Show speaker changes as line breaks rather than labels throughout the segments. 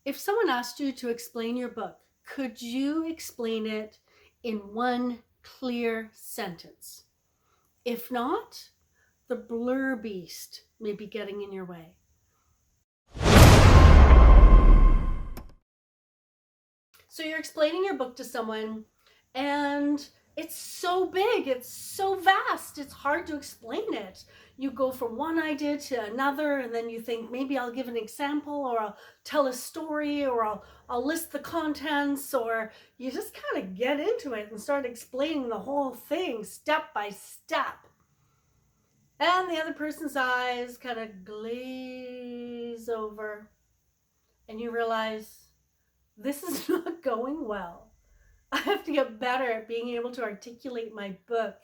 If someone asked you to explain your book, could you explain it in one clear sentence? If not, the blur beast may be getting in your way. So you're explaining your book to someone and it's so big, it's so vast, it's hard to explain it. You go from one idea to another and then you think maybe I'll give an example or I'll tell a story or I'll list the contents, or you just kind of get into it and start explaining the whole thing step by step. And the other person's eyes kind of glaze over and you realize this is not going well. I have to get better at being able to articulate my book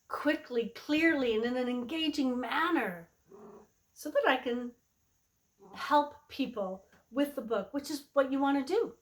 quickly, clearly, and in an engaging manner so that I can help people with the book, which is what you want to do.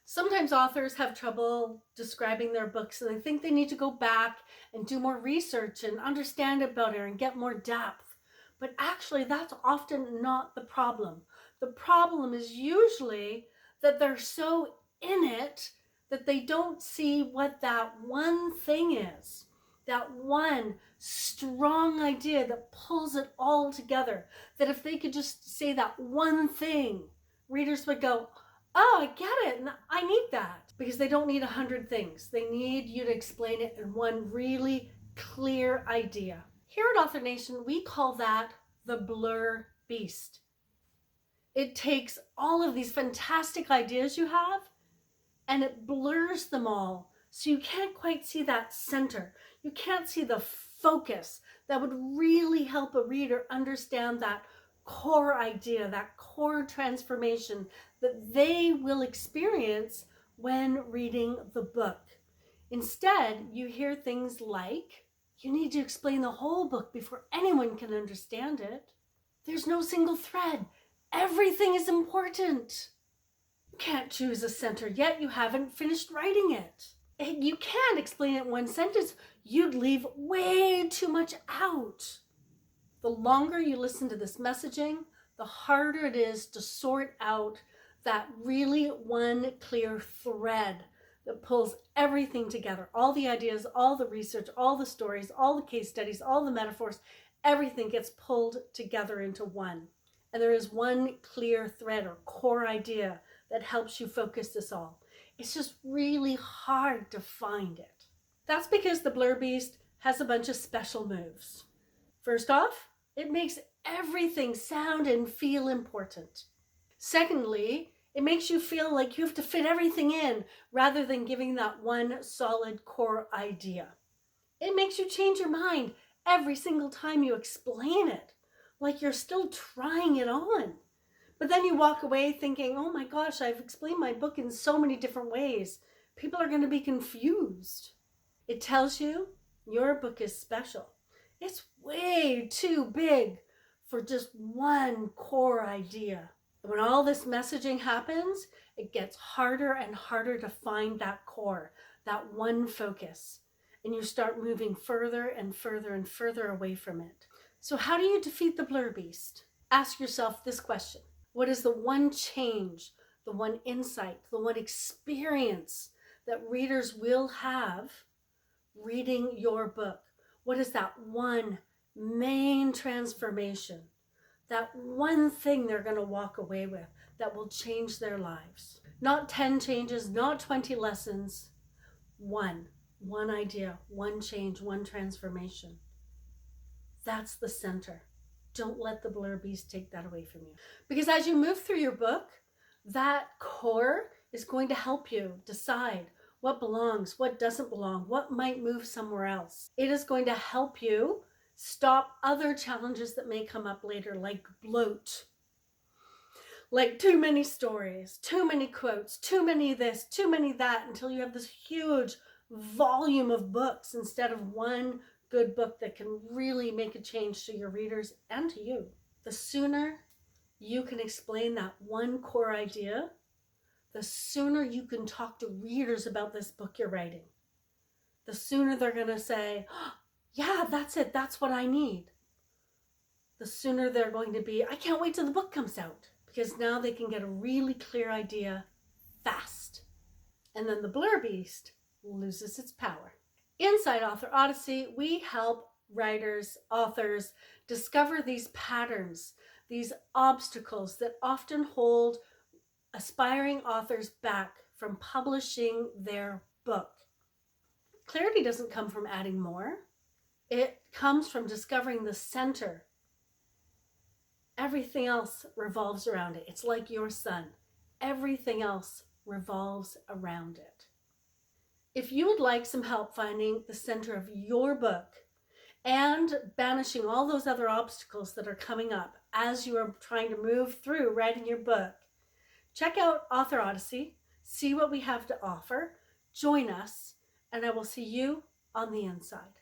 Sometimes authors have trouble describing their books and they think they need to go back and do more research and understand it better and get more depth. But actually, that's often not the problem. The problem is usually that they're so in it that they don't see what that one thing is, that one strong idea that pulls it all together, that if they could just say that one thing, readers would go, oh, I get it, and I need that. Because they don't need 100 things. They need you to explain it in one really clear idea. Here at Author Nation, we call that the blur beast. It takes all of these fantastic ideas you have and it blurs them all. So you can't quite see that center. You can't see the focus that would really help a reader understand that core idea, that core transformation that they will experience when reading the book. Instead, you hear things like, you need to explain the whole book before anyone can understand it. There's no single thread. Everything is important. You can't choose a center yet. You haven't finished writing it. You can't explain it in one sentence. You'd leave way too much out. The longer you listen to this messaging, the harder it is to sort out that really one clear thread that pulls everything together. All the ideas, all the research, all the stories, all the case studies, all the metaphors, everything gets pulled together into one. And there is one clear thread or core idea that helps you focus this all. It's just really hard to find it. That's because the Blur Beast has a bunch of special moves. First off, it makes everything sound and feel important. Secondly, it makes you feel like you have to fit everything in rather than giving that one solid core idea. It makes you change your mind every single time you explain it, like you're still trying it on. But then you walk away thinking, oh my gosh, I've explained my book in so many different ways. People are going to be confused. It tells you your book is special. It's way too big for just one core idea. And when all this messaging happens, it gets harder and harder to find that core, that one focus. And you start moving further and further and further away from it. So how do you defeat the Blur Beast? Ask yourself this question. What is the one change, the one insight, the one experience that readers will have reading your book? What is that one main transformation? That one thing they're going to walk away with that will change their lives? Not 10 changes, not 20 lessons. One idea, one change, one transformation. That's the center. Don't let the Blur Beast take that away from you. Because as you move through your book, that core is going to help you decide what belongs, what doesn't belong, what might move somewhere else. It is going to help you stop other challenges that may come up later, like bloat, like too many stories, too many quotes, too many this, too many that, until you have this huge volume of books instead of one good book that can really make a change to your readers and to you. The sooner you can explain that one core idea, the sooner you can talk to readers about this book you're writing. The sooner they're going to say, oh, yeah, that's it. That's what I need. The sooner they're going to be, I can't wait till the book comes out because now they can get a really clear idea fast. And then the blur beast loses its power. Inside Author Odyssey, we help writers, authors discover these patterns, these obstacles that often hold aspiring authors back from publishing their book. Clarity doesn't come from adding more. It comes from discovering the center. Everything else revolves around it. It's like your sun. Everything else revolves around it. If you would like some help finding the center of your book and banishing all those other obstacles that are coming up as you are trying to move through writing your book, check out Author Odyssey, see what we have to offer, join us, and I will see you on the inside.